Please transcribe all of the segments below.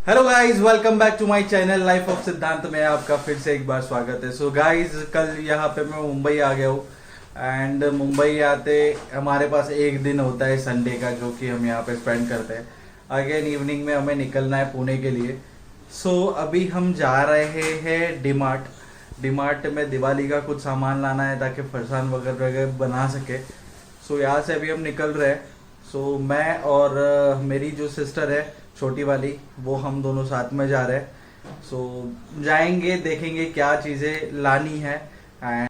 Hello guys, welcome back to my channel life of Siddhant में आपका फिर से एक बार स्वागत है। सो गाइस, कल यहाँ पे मैं मुंबई आ गया हूँ एंड मुंबई आते हमारे पास एक दिन होता है संडे का, जो कि हम यहाँ पे स्पेंड करते हैं। अगेन इवनिंग में हमें निकलना है पुणे के लिए। सो अभी हम जा रहे हैं डीमार्ट में दिवाली का कुछ सामान लाना है ताकि फरसान वगैरह बना सके। सो यहाँ से अभी हम निकल रहे हैं। सो मैं और मेरी जो सिस्टर है छोटी वाली, वो हम दोनों साथ में जा रहे हैं। सो जाएंगे, देखेंगे क्या चीज़ें लानी है।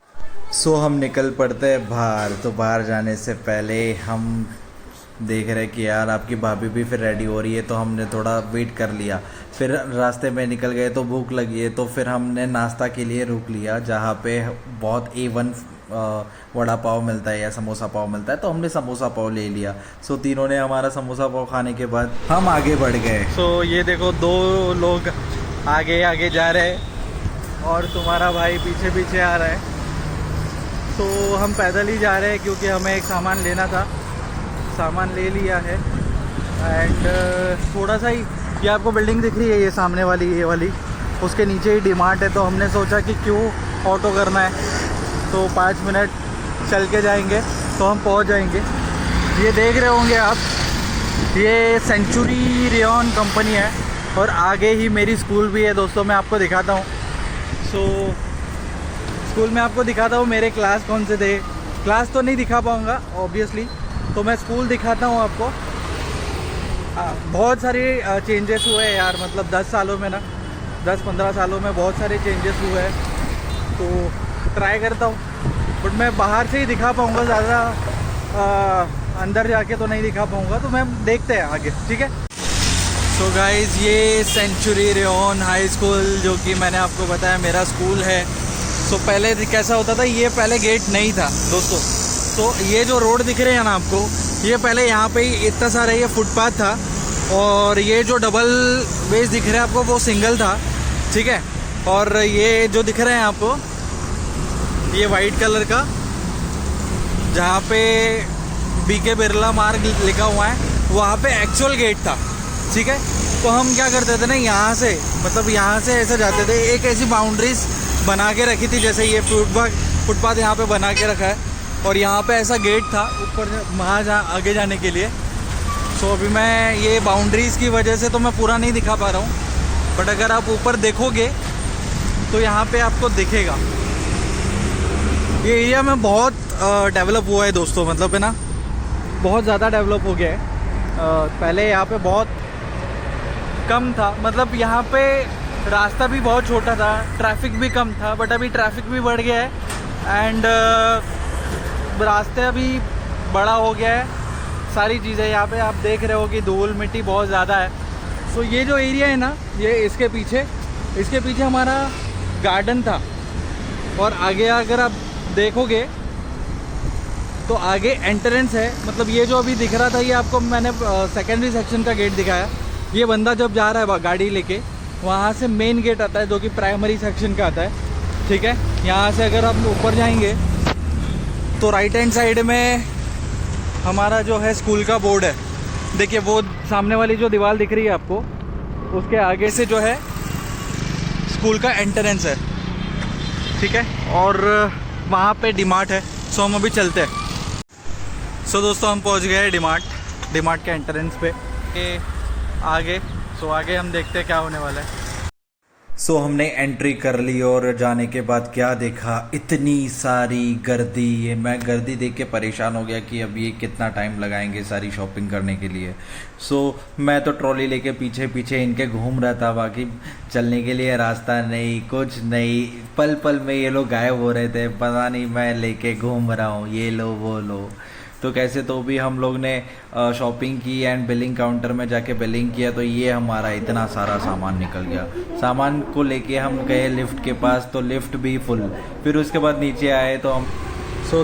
सो हम निकल पड़ते हैं बाहर। तो बाहर जाने से पहले हम देख रहे हैं कि यार आपकी भाभी भी फिर रेडी हो रही है, तो हमने थोड़ा वेट कर लिया। फिर रास्ते में निकल गए तो भूख लगी है, तो फिर हमने नाश्ता के लिए रुक लिया जहाँ पे बहुत A1 वड़ा पाव मिलता है या समोसा पाव मिलता है, तो हमने समोसा पाव ले लिया। सो तीनों ने हमारा समोसा पाव खाने के बाद हम आगे बढ़ गए। सो ये देखो, दो लोग आगे आगे जा रहे हैं और तुम्हारा भाई पीछे पीछे आ रहा है। तो हम पैदल ही जा रहे हैं क्योंकि हमें एक सामान लेना था। सामान ले लिया है एंड थोड़ा सा ही, ये आपको बिल्डिंग दिख रही है ये सामने वाली, ये वाली, उसके नीचे ही डीमार्ट है। तो हमने सोचा कि क्यों ऑटो करना है, तो 5 मिनट चल के जाएंगे तो हम पहुंच जाएंगे। ये देख रहे होंगे आप, ये सेंचुरी रेयन कंपनी है और आगे ही मेरी स्कूल भी है। दोस्तों मैं आपको दिखाता हूँ। सो स्कूल में आपको दिखाता हूँ मेरे क्लास कौन से थे। क्लास तो नहीं दिखा पाऊँगा ऑब्वियसली, तो मैं स्कूल दिखाता हूँ आपको। बहुत सारे चेंजेस हुए हैं यार, मतलब 10 सालों में ना, 10-15 सालों में बहुत सारे चेंजेस हुए हैं। तो ट्राई करता हूँ, बट मैं बाहर से ही दिखा पाऊँगा, ज़्यादा अंदर जाके तो नहीं दिखा पाऊँगा। तो मैं देखते हैं आगे, ठीक है। सो गाइज़, ये सेंचुरी रेयन हाई स्कूल, जो कि मैंने आपको बताया मेरा स्कूल है। सो पहले कैसा होता था, ये पहले गेट नहीं था दोस्तों। तो ये जो रोड दिख रहे हैं ना आपको, ये पहले यहाँ पे ही इतना सारा ये फुटपाथ था और ये जो डबल बेस दिख रहा है आपको, वो सिंगल था, ठीक है। और ये जो दिख रहे हैं आपको, ये वाइट कलर का, जहाँ पे BK बिरला मार्ग लिखा हुआ है, वहाँ पे एक्चुअल गेट था, ठीक है। तो हम क्या करते थे ना, यहाँ से, मतलब यहाँ से ऐसे जाते थे। एक ऐसी बाउंड्रीज बना के रखी थी, जैसे ये फुटपाथ यहाँ पे बना के रखा है और यहाँ पे ऐसा गेट था ऊपर वहाँ आगे जाने के लिए। सो अभी मैं ये बाउंड्रीज़ की वजह से तो मैं पूरा नहीं दिखा पा रहा हूँ, बट अगर आप ऊपर देखोगे तो यहाँ पे आपको दिखेगा। ये एरिया में बहुत डेवलप हुआ है दोस्तों, मतलब है ना, बहुत ज़्यादा डेवलप हो गया है। पहले यहाँ पे बहुत कम था, मतलब यहाँ पे रास्ता भी बहुत छोटा था, ट्रैफिक भी कम था, बट अभी ट्रैफिक भी बढ़ गया है एंड रास्ते अभी बड़ा हो गया है। सारी चीज़ें यहाँ पे आप देख रहे हो कि धूल मिट्टी बहुत ज़्यादा है। सो ये जो एरिया है ना, ये इसके पीछे हमारा गार्डन था और आगे अगर आप देखोगे तो आगे एंट्रेंस है। मतलब ये जो अभी दिख रहा था, ये आपको मैंने सेकेंडरी सेक्शन का गेट दिखाया। ये बंदा जब जा रहा है गाड़ी लेके, वहाँ से मेन गेट आता है जो कि प्राइमरी सेक्शन का आता है, ठीक है। यहाँ से अगर आप ऊपर जाएंगे तो राइट हैंड साइड में हमारा जो है स्कूल का बोर्ड है। देखिए वो सामने वाली जो दीवार दिख रही है आपको, उसके आगे से जो है स्कूल का एंट्रेंस है, ठीक है। और वहाँ पे डीमार्ट है। सो हम अभी चलते हैं। सो दोस्तों, हम पहुँच गए डीमार्ट के एंट्रेंस पे आगे। सो आगे हम देखते हैं क्या होने वाला है। सो हमने एंट्री कर ली और जाने के बाद क्या देखा, इतनी सारी गर्दी। ये मैं गर्दी देख के परेशान हो गया कि अब ये कितना टाइम लगाएंगे सारी शॉपिंग करने के लिए। सो मैं तो ट्रॉली लेके पीछे पीछे इनके घूम रहा था, बाकी चलने के लिए रास्ता नहीं, कुछ नहीं। पल पल में ये लोग गायब हो रहे थे, पता नहीं मैं लेके घूम रहा हूँ, ये लो वो लो। तो कैसे तो भी हम लोग ने शॉपिंग की एंड बिलिंग काउंटर में जाके बिलिंग किया, तो ये हमारा इतना सारा सामान निकल गया। सामान को लेके हम गए लिफ्ट के पास, तो लिफ्ट भी फुल। फिर उसके बाद नीचे आए तो हम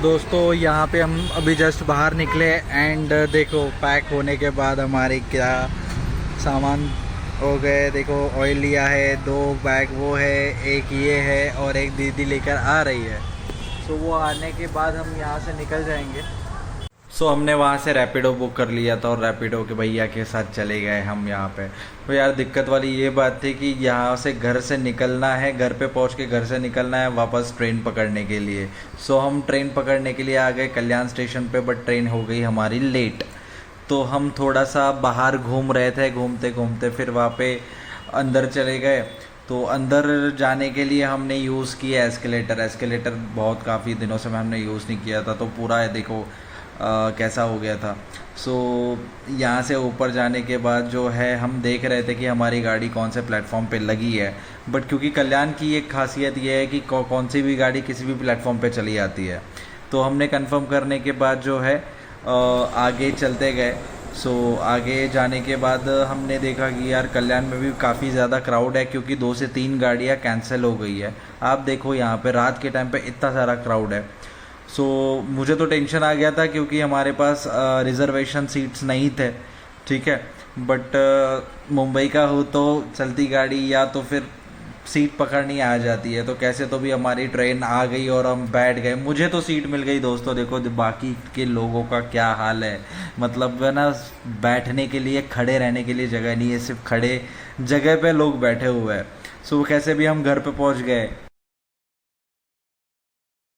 दोस्तों, यहाँ पे हम अभी जस्ट बाहर निकले एंड देखो पैक होने के बाद हमारे क्या सामान हो गए। देखो ऑयल लिया है, 2 बैग वो है, एक ये है और एक दीदी लेकर आ रही है। सो वो आने के बाद हम यहाँ से निकल जाएंगे। सो हमने वहाँ से रैपिडो बुक कर लिया था और रैपिडो के भैया के साथ चले गए हम यहाँ पे। तो यार दिक्कत वाली ये बात थी कि यहाँ से घर से निकलना है, घर पे पहुँच के घर से निकलना है वापस ट्रेन पकड़ने के लिए। सो हम ट्रेन पकड़ने के लिए आ गए कल्याण स्टेशन पे, बट ट्रेन हो गई हमारी लेट। तो हम थोड़ा सा बाहर घूम रहे थे, घूमते घूमते फिर वहाँ पे अंदर चले गए। तो अंदर जाने के लिए हमने यूज़ किया एस्केलेटर। एस्केलेटर बहुत काफ़ी दिनों से हमने यूज़ नहीं किया था, तो पूरा है देखो कैसा हो गया था। सो यहाँ से ऊपर जाने के बाद जो है हम देख रहे थे कि हमारी गाड़ी कौन से प्लेटफॉर्म पे लगी है, बट क्योंकि कल्याण की एक खासियत ये है कि कौन सी भी गाड़ी किसी भी प्लेटफॉर्म पे चली आती है। तो हमने कंफर्म करने के बाद जो है आगे चलते गए। सो आगे जाने के बाद हमने देखा कि यार कल्याण में भी काफ़ी ज़्यादा क्राउड है, क्योंकि 2 से 3 गाड़ियाँ कैंसिल हो गई है। आप देखो यहाँ पे रात के टाइम पे इतना सारा क्राउड है। सो मुझे तो टेंशन आ गया था क्योंकि हमारे पास रिज़र्वेशन सीट्स नहीं थे, ठीक है। बट मुंबई का हो तो चलती गाड़ी या तो फिर सीट पकड़नी आ जाती है, तो कैसे तो भी हमारी ट्रेन आ गई और हम बैठ गए। मुझे तो सीट मिल गई दोस्तों, देखो बाकी के लोगों का क्या हाल है। मतलब है ना, बैठने के लिए, खड़े रहने के लिए जगह नहीं है, सिर्फ खड़े जगह पे लोग बैठे हुए हैं। सो कैसे भी हम घर पे पहुंच गए।